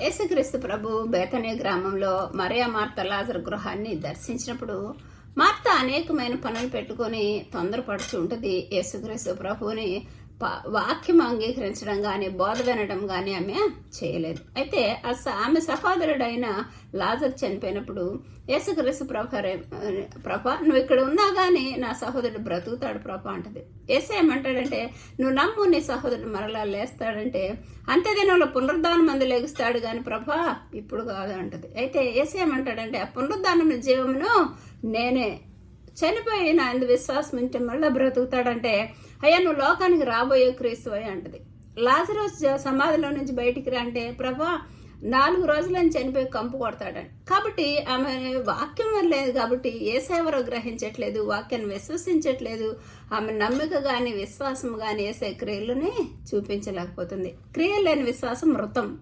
యేసుక్రీస్తు ప్రభు బేతనీ గ్రామంలో మరియా మార్త లాజరు గృహాన్ని దర్శించినప్పుడు మార్త అనేకమైన పనులు పెట్టుకొని తొందరపడుచు ఉంటుంది. యేసుక్రీస్తు ప్రభువుని వాక్యం అంగీకరించడం కానీ బోధ వినడం కానీ ఆమె చేయలేదు. అయితే ఆమె సహోదరుడైన లాజర్ చనిపోయినప్పుడు యేసుక్రీస్తు ప్రభ నువ్వు ఇక్కడ ఉన్నా కానీ నా సహోదరుడు బ్రతుకుతాడు ప్రభ అంటది. యేసు ఏమంటాడంటే, నువ్వు నమ్ము నీ సహోదరుడు మరలా లేస్తాడంటే అంత్యదినంలో పునరుద్ధానం మందు లెగుస్తాడు కానీ ప్రభా ఇప్పుడు కాదు అంటది. అయితే యేసు ఏమంటాడంటే, ఆ పునరుద్ధానం జీవమును నేనే, చనిపోయిన అందు విశ్వాసం ఉంటే మళ్ళీ బ్రతుకుతాడంటే, అయ్యా నువ్వు లోకానికి రాబోయే క్రీస్తు అయ్యా అంటది. లాజరస్ సమాధిలో నుంచి బయటికి రా అంటే, ప్రభా 4 రోజులని చనిపోయి కంపు కొడతాడని. కాబట్టి ఆమె వాక్యం లేదు కాబట్టి ఏసేవరో గ్రహించట్లేదు, వాక్యాన్ని విశ్వసించట్లేదు. ఆమె నమ్మిక కానీ విశ్వాసం కానీ ఏసే క్రియలని చూపించలేకపోతుంది. క్రియలు లేని విశ్వాసం మృతం.